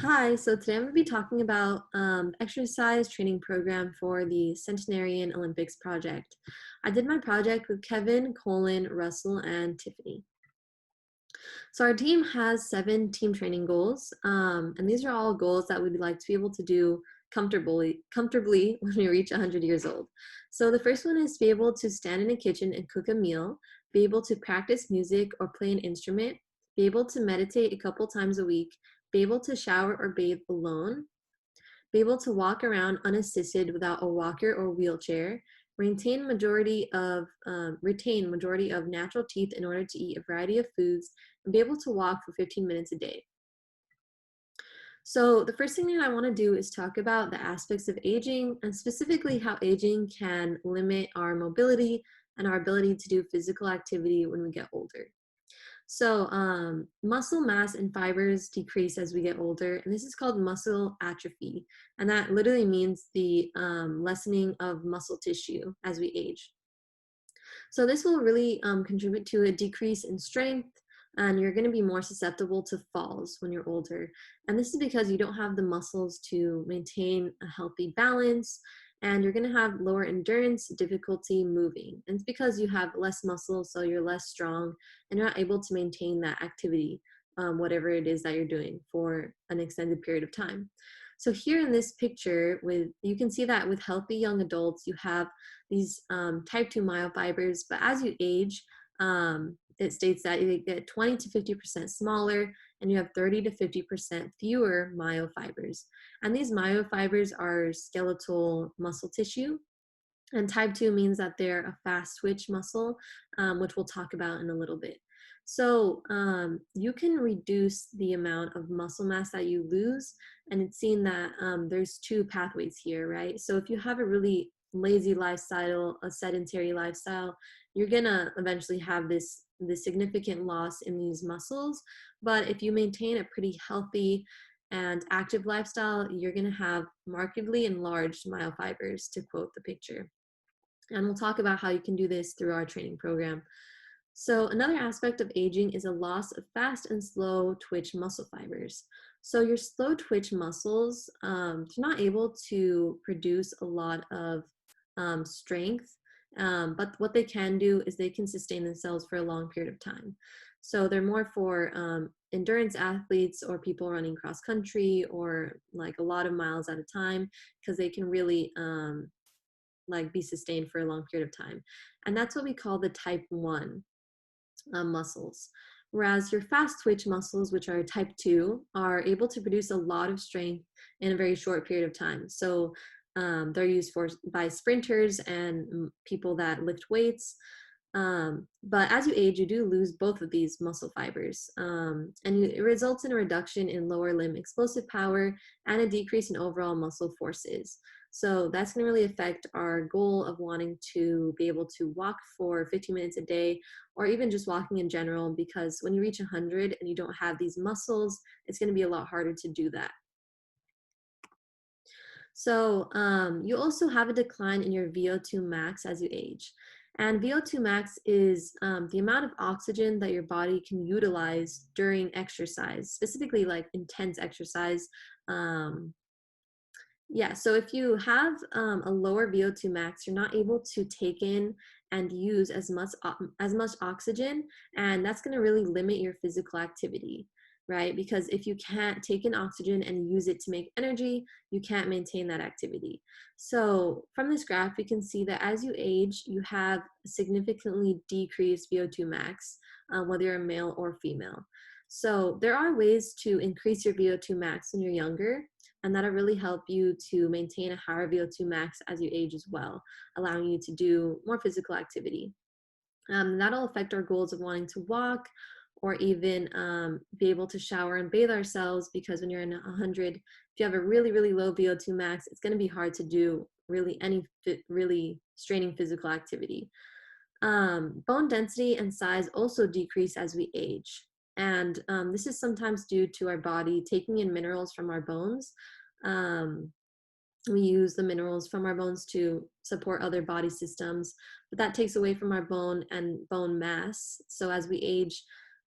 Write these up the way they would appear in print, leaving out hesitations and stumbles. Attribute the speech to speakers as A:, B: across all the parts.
A: Hi, so today I'm going to be talking about exercise training program for the Centenarian Olympics project. I did my project with Kevin, Colin, Russell, and Tiffany. So our team has 7 team training goals, and these are all goals that we'd like to be able to do comfortably when we reach 100 years old. So the first one is to be able to stand in a kitchen and cook a meal, be able to practice music or play an instrument, be able to meditate a couple times a week, be able to shower or bathe alone, be able to walk around unassisted without a walker or wheelchair, retain majority of natural teeth in order to eat a variety of foods, and be able to walk for 15 minutes a day. So the first thing that I want to do is talk about the aspects of aging and specifically how aging can limit our mobility and our ability to do physical activity when we get older. So muscle mass and fibers decrease as we get older, and this is called muscle atrophy. And that literally means the lessening of muscle tissue as we age. So this will really contribute to a decrease in strength, and you're going to be more susceptible to falls when you're older. And this is because you don't have the muscles to maintain a healthy balance, and you're going to have lower endurance, difficulty moving. And it's because you have less muscle, so you're less strong, and you're not able to maintain that activity, whatever it is that you're doing, for an extended period of time. So here in this picture, you can see that with healthy young adults, you have these type 2 myofibers, but as you age, it states that you get 20 to 50% smaller and you have 30 to 50% fewer myofibers. And these myofibers are skeletal muscle tissue. And type 2 means that they're a fast twitch muscle, which we'll talk about in a little bit. So you can reduce the amount of muscle mass that you lose, and it's seen that there's 2 pathways here, right? So if you have a really lazy lifestyle, a sedentary lifestyle, you're gonna eventually have this significant loss in these muscles. But if you maintain a pretty healthy and active lifestyle, you're gonna have markedly enlarged myofibers, to quote the picture. And we'll talk about how you can do this through our training program. So another aspect of aging is a loss of fast and slow twitch muscle fibers. So your slow twitch muscles, they're not able to produce a lot of strength, but what they can do is they can sustain themselves for a long period of time. So they're more for endurance athletes or people running cross country or like a lot of miles at a time, because they can really like be sustained for a long period of time. And that's what we call the type 1 muscles. Whereas your fast twitch muscles, which are type 2, are able to produce a lot of strength in a very short period of time. So they're used by sprinters and people that lift weights. But as you age, you do lose both of these muscle fibers. And it results in a reduction in lower limb explosive power and a decrease in overall muscle forces. So that's going to really affect our goal of wanting to be able to walk for 15 minutes a day, or even just walking in general, because when you reach 100 and you don't have these muscles, it's going to be a lot harder to do that. So you also have a decline in your VO2 max as you age. And VO2 max is the amount of oxygen that your body can utilize during exercise, specifically like intense exercise. Yeah, so if you have a lower VO2 max, you're not able to take in and use as much oxygen, and that's going to really limit your physical activity, right? Because if you can't take in oxygen and use it to make energy, you can't maintain that activity. So from this graph, we can see that as you age, you have a significantly decreased VO2 max, whether you're a male or female. So there are ways to increase your VO2 max when you're younger, and that'll really help you to maintain a higher VO2 max as you age as well, allowing you to do more physical activity. That'll affect our goals of wanting to walk or even be able to shower and bathe ourselves, because when you're in 100, if you have a really, really low VO2 max, it's going to be hard to do really straining physical activity. Bone density and size also decrease as we age. And this is sometimes due to our body taking in minerals from our bones. Um, we use the minerals from our bones to support other body systems, but that takes away from our bone and bone mass. So as we age,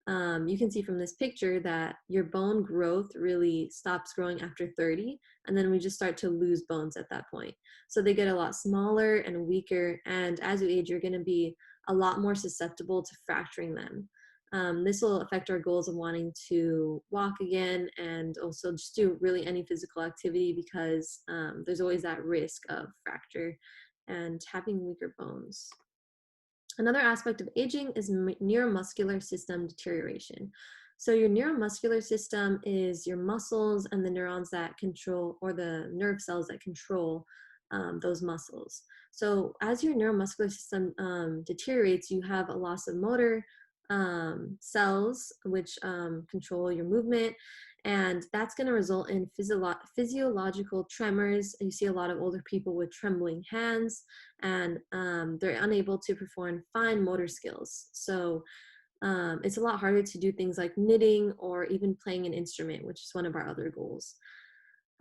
A: You can see from this picture that your bone growth really stops growing after 30, and then we just start to lose bones at that point. So they get a lot smaller and weaker, and as you age, you're going to be a lot more susceptible to fracturing them. This will affect our goals of wanting to walk again and also just do really any physical activity because there's always that risk of fracture and having weaker bones. Another aspect of aging is neuromuscular system deterioration. So your neuromuscular system is your muscles and the neurons that control, or the nerve cells that control those muscles. So as your neuromuscular system deteriorates, you have a loss of motor cells, which control your movement, and that's going to result in physiological tremors. You see a lot of older people with trembling hands, and they're unable to perform fine motor skills. So it's a lot harder to do things like knitting or even playing an instrument, which is one of our other goals.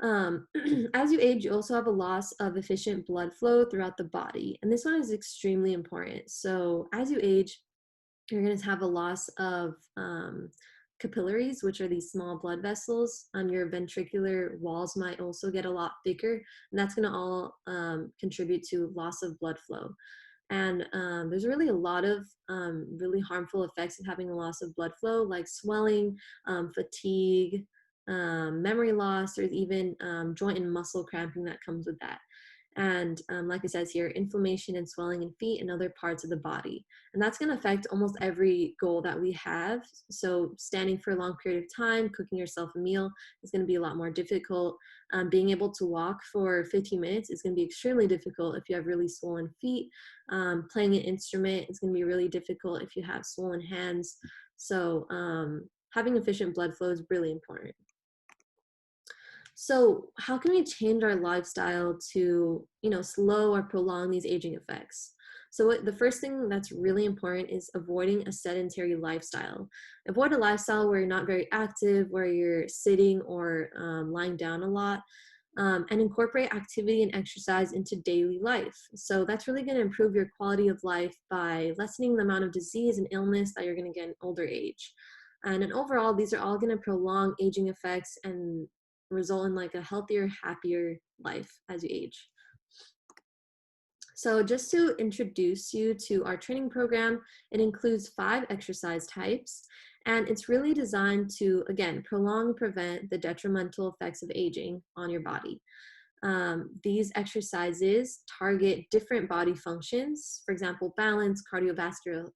A: As you age, you also have a loss of efficient blood flow throughout the body, and this one is extremely important. So as you age, you're going to have a loss of capillaries, which are these small blood vessels. Your ventricular walls might also get a lot thicker, and that's going to all contribute to loss of blood flow. And there's really a lot of really harmful effects of having a loss of blood flow, like swelling, fatigue, memory loss, or even joint and muscle cramping that comes with that. And like it says here, inflammation and swelling in feet and other parts of the body. And that's going to affect almost every goal that we have. So standing for a long period of time, cooking yourself a meal is going to be a lot more difficult. Being able to walk for 15 minutes is going to be extremely difficult if you have really swollen feet. Playing an instrument is going to be really difficult if you have swollen hands. So having efficient blood flow is really important. So how can we change our lifestyle to, slow or prolong these aging effects? So the first thing that's really important is avoiding a sedentary lifestyle. Avoid a lifestyle where you're not very active, where you're sitting or lying down a lot, and incorporate activity and exercise into daily life. So that's really going to improve your quality of life by lessening the amount of disease and illness that you're going to get in older age. And then overall, these are all going to prolong aging effects and result in like a healthier, happier life as you age. So just to introduce you to our training program, it includes 5 exercise types, and it's really designed to, again, prolong and prevent the detrimental effects of aging on your body. These exercises target different body functions, for example, balance, cardiovascular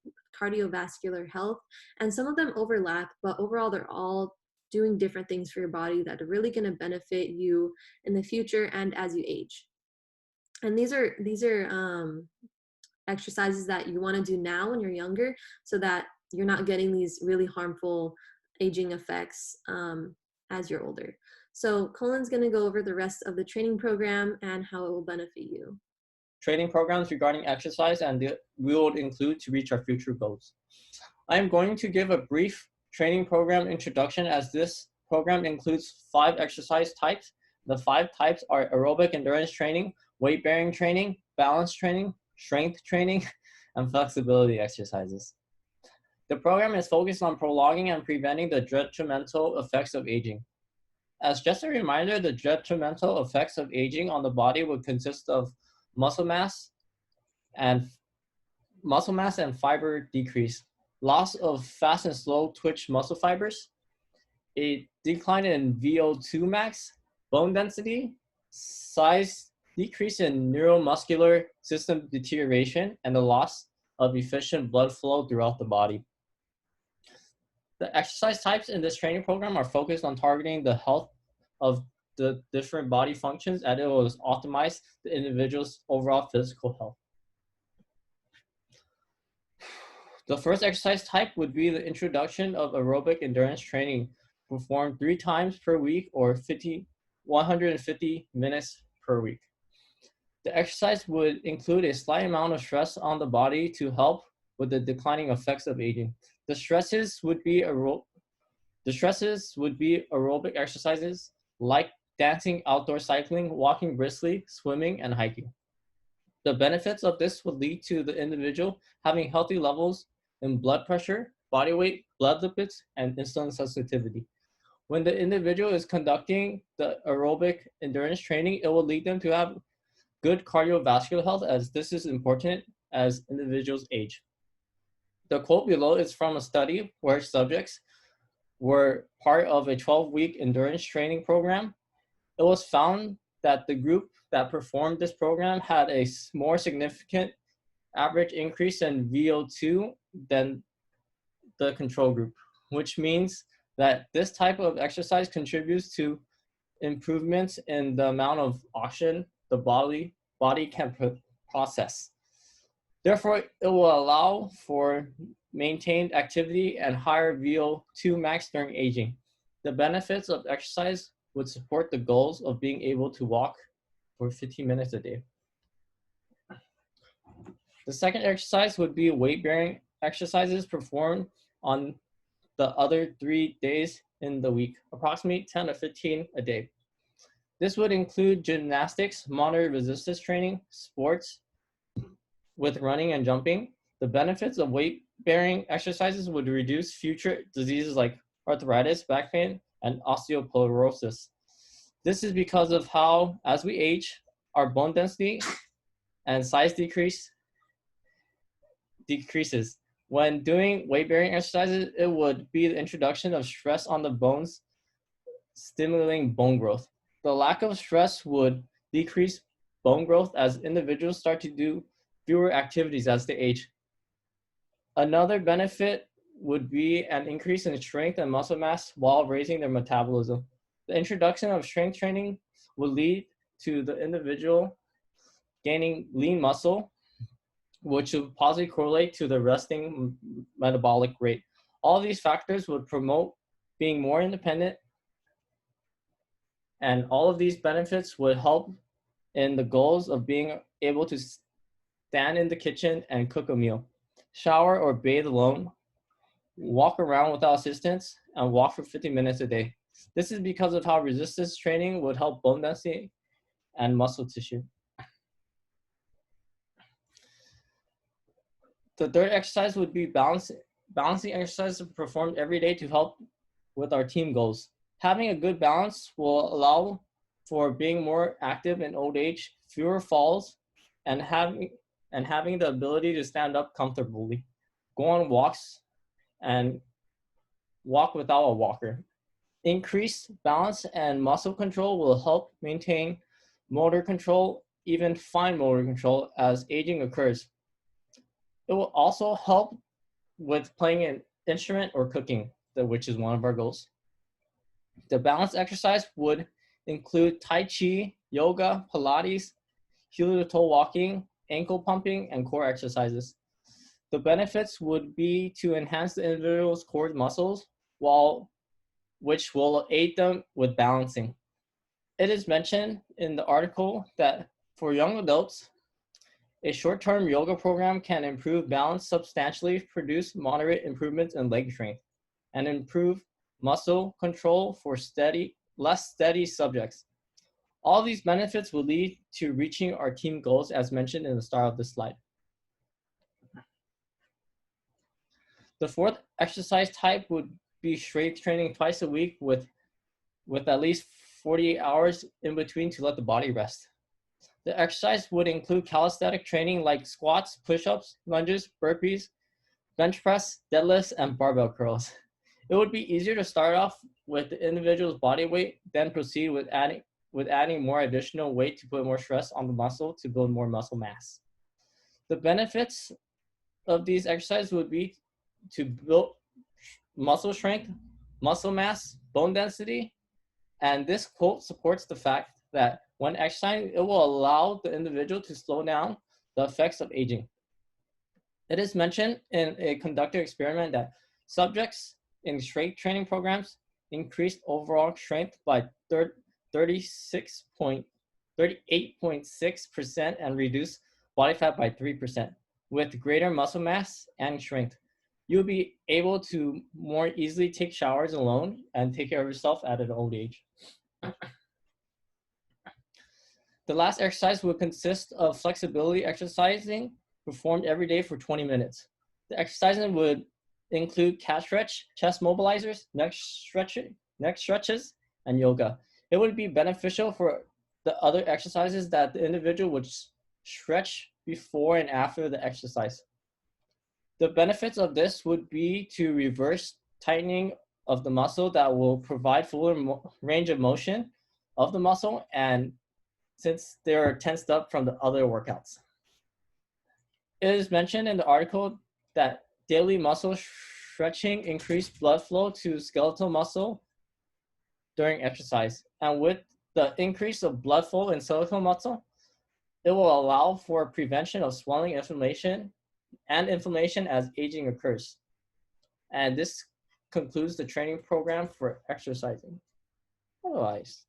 A: health, and some of them overlap, but overall they're all doing different things for your body that are really going to benefit you in the future and as you age. And these are exercises that you want to do now when you're younger, so that you're not getting these really harmful aging effects as you're older. So Colin's going to go over the rest of the training program and how it will benefit you.
B: Training programs regarding exercise and we will include to reach our future goals. I am going to give a brief training program introduction, as this program includes 5 exercise types. The 5 types are aerobic endurance training, weight bearing training, balance training, strength training, and flexibility exercises. The program is focused on prolonging and preventing the detrimental effects of aging. As just a reminder, the detrimental effects of aging on the body would consist of muscle mass and fiber decrease, loss of fast and slow twitch muscle fibers, a decline in VO2 max, bone density, size decrease in neuromuscular system deterioration, and the loss of efficient blood flow throughout the body. The exercise types in this training program are focused on targeting the health of the different body functions, and it will optimize the individual's overall physical health. The first exercise type would be the introduction of aerobic endurance training, performed 3 times per week or 150 minutes per week. The exercise would include a slight amount of stress on the body to help with the declining effects of aging. The stresses would be aerobic exercises like dancing, outdoor cycling, walking briskly, swimming, and hiking. The benefits of this would lead to the individual having healthy levels in blood pressure, body weight, blood lipids, and insulin sensitivity. When the individual is conducting the aerobic endurance training, it will lead them to have good cardiovascular health, as this is important as individuals age. The quote below is from a study where subjects were part of a 12-week endurance training program. It was found that the group that performed this program had a more significant average increase in VO2 than the control group, which means that this type of exercise contributes to improvements in the amount of oxygen the body can process. Therefore, it will allow for maintained activity and higher VO2 max during aging. The benefits of exercise would support the goals of being able to walk for 15 minutes a day. The second exercise would be weight-bearing exercises performed on the other 3 days in the week, approximately 10 to 15 a day. This would include gymnastics, moderate resistance training, sports with running and jumping. The benefits of weight-bearing exercises would reduce future diseases like arthritis, back pain, and osteoporosis. This is because of how, as we age, our bone density and size decreases. When doing weight-bearing exercises, it would be the introduction of stress on the bones, stimulating bone growth. The lack of stress would decrease bone growth as individuals start to do fewer activities as they age. Another benefit would be an increase in strength and muscle mass while raising their metabolism. The introduction of strength training will lead to the individual gaining lean muscle, which would positively correlate to the resting metabolic rate. All these factors would promote being more independent, and all of these benefits would help in the goals of being able to stand in the kitchen and cook a meal, shower or bathe alone, walk around without assistance, and walk for 50 minutes a day. This is because of how resistance training would help bone density and muscle tissue. The third exercise would be balancing exercises performed every day to help with our team goals. Having a good balance will allow for being more active in old age, fewer falls, and having the ability to stand up comfortably, go on walks, and walk without a walker. Increased balance and muscle control will help maintain motor control, even fine motor control, as aging occurs. It will also help with playing an instrument or cooking, which is one of our goals. The balance exercise would include Tai Chi, yoga, Pilates, heel-to-toe walking, ankle pumping, and core exercises. The benefits would be to enhance the individual's core muscles, which will aid them with balancing. It is mentioned in the article that for young adults, a short-term yoga program can improve balance substantially, produce moderate improvements in leg strength, and improve muscle control for less steady subjects. All these benefits will lead to reaching our team goals as mentioned in the start of this slide. The fourth exercise type would be strength training twice a week with at least 48 hours in between to let the body rest. The exercise would include calisthenic training like squats, push-ups, lunges, burpees, bench press, deadlifts, and barbell curls. It would be easier to start off with the individual's body weight, then proceed with adding more additional weight to put more stress on the muscle to build more muscle mass. The benefits of these exercises would be to build muscle strength, muscle mass, bone density, and this quote supports the fact that when exercising, it will allow the individual to slow down the effects of aging. It is mentioned in a conducted experiment that subjects in strength training programs increased overall strength by 38.6% and reduced body fat by 3%. With greater muscle mass and strength, you'll be able to more easily take showers alone and take care of yourself at an old age. The last exercise will consist of flexibility exercising performed every day for 20 minutes. The exercising would include cat stretch, chest mobilizers, neck stretches, and yoga. It would be beneficial for the other exercises that the individual would stretch before and after the exercise. The benefits of this would be to reverse tightening of the muscle that will provide fuller range of motion of the muscle, and since they're tensed up from the other workouts. It is mentioned in the article that daily muscle stretching increased blood flow to skeletal muscle during exercise. And with the increase of blood flow in skeletal muscle, it will allow for prevention of swelling, inflammation as aging occurs. And this concludes the training program for exercising. Otherwise,